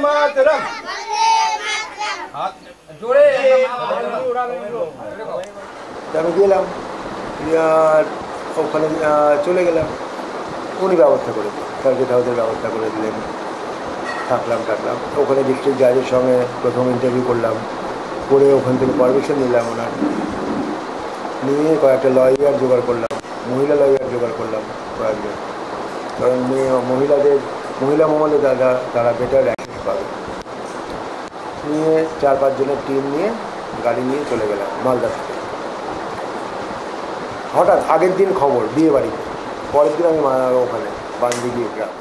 মাতরম। জোরে আমি গেলাম, ওখানে চলে গেলাম। উনি ব্যবস্থা করে টার্গেট হাউসের ব্যবস্থা করে দিলেন। থাকলাম ওখানে ডিস্ট্রিক্ট জাজের সঙ্গে প্রথম ইন্টারভিউ করলাম, করে ওখান থেকে পারমিশন নিলাম ওনার, নিয়ে কয়েকটা লয়ার জোগাড় করলাম, মহিলা লয়ার জোগাড় করলাম কয়েকজন, কারণ মহিলা মহলে তারা বেটার অ্যাক্সেস পাবে। নিয়ে 4-5 জনের টিম নিয়ে গাড়ি নিয়ে চলে গেলাম মালদা থেকে। হঠাৎ আগের দিন খবর বিয়ে বাড়িতে, পরের দিন আমি ওখানে বান্দিগি গ্রাম।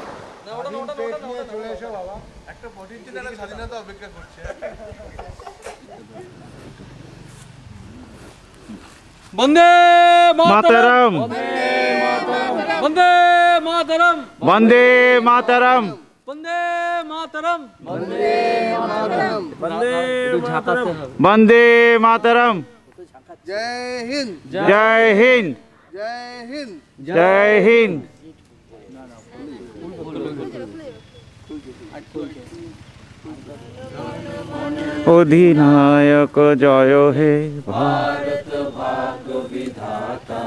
বন্দে মাতরম, বন্দে মাতরম, বন্দে মাতরম, বন্দে মাতরম, বন্দে মাতরম, বন্দে মাতরম, বন্দে মাতরম। জয় হিন্দ, জয় হিন্দ, জয় হিন্দ, জয় হিন্দ। অধিনায়ক জয় হে ভারত ভাগ্য বিধাতা,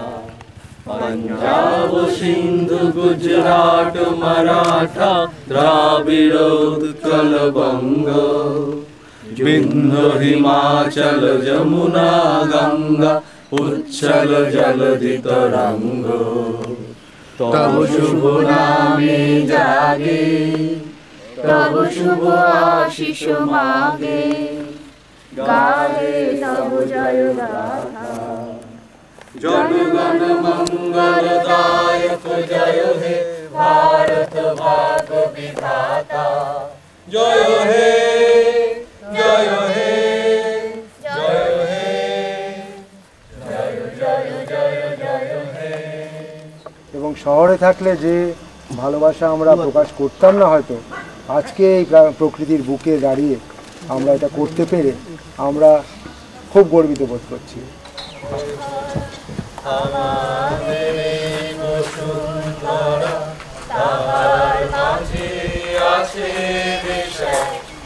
पंजाब सिंधु गुजरात मराठा द्राविड़ उत्कल बंग, विंध्य हिमाचल जमुना गंगा उच्छल जलधि तरंग। तब शुभ नामे जागे, तब शुभ आशीष मागे, गाहे तब जय गाथा। जनगण मंगलदायक जय हे भारत भाग्य विधाता, जय हे जय हे जय हे जय जय जय जय हे। এবং শহরে থাকলে যে ভালোবাসা আমরা প্রকাশ করতাম না, হয়তো আজকে এই প্রকৃতির বুকে দাঁড়িয়ে আমরা এটা করতে পেরে আমরা খুব গর্বিত বোধ করছি।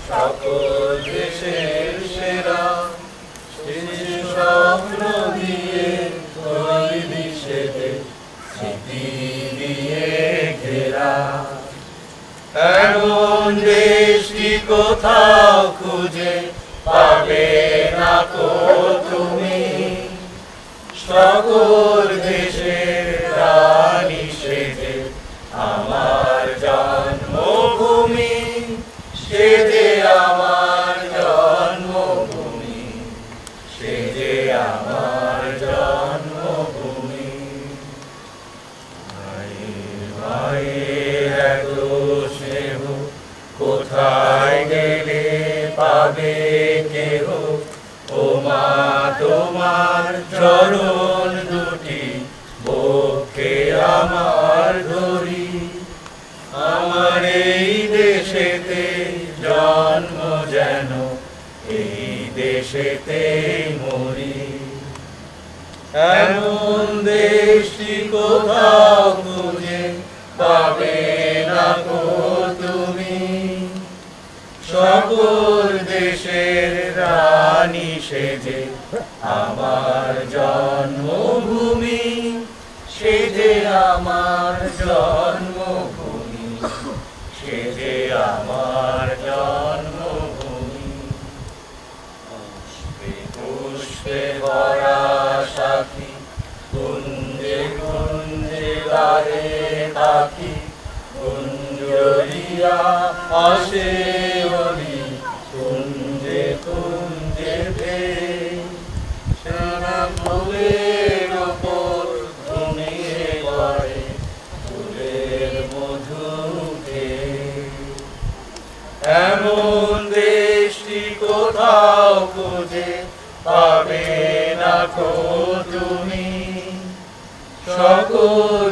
সকল দেশের সেরা স্বপ্ন দিয়ে তৈরি সেদে স্মৃতি দিয়ে ঘেরা, এমন দেশটি কোথাও খুঁজে পাবে না কো তুমি। সকল দেশের রানী সেজে আমার জন্মভূমি, সেজে আমার জন্মভূমি, সেজে আমার জন্মভূমি। মায়ের এত স্নেহ কোথায় গেলে পাবে কেহ, ও মা তোমার চরণ দুটি বক্ষে আমার ধরি। আমার এই দেশেতে জন্ম যেন এই দেশেতে মরি, এমন দেশটি কোথাও খুঁজে পাবে না কো তুমি। সকল দেশের রানী সেজে আমার জন্মভূমি, সেজে আমার জন্মভূমি, সেজে আমার জন্মভূমি। পুষ্পে পুষ্পে ভরা সাথী, কুঞ্জে কুঞ্জে গায়ে পাখি, কুঞ্জরিয়া আসে অলি, কুঞ্জে কুঞ্জে ভেয়ে। সারা ফুলের ওপর ঘুমিয়ে পড়ে ফুলের মধু খেয়ে, এমন দেশটি কোথাও খুঁজে পাবে না কো তুমি। সকল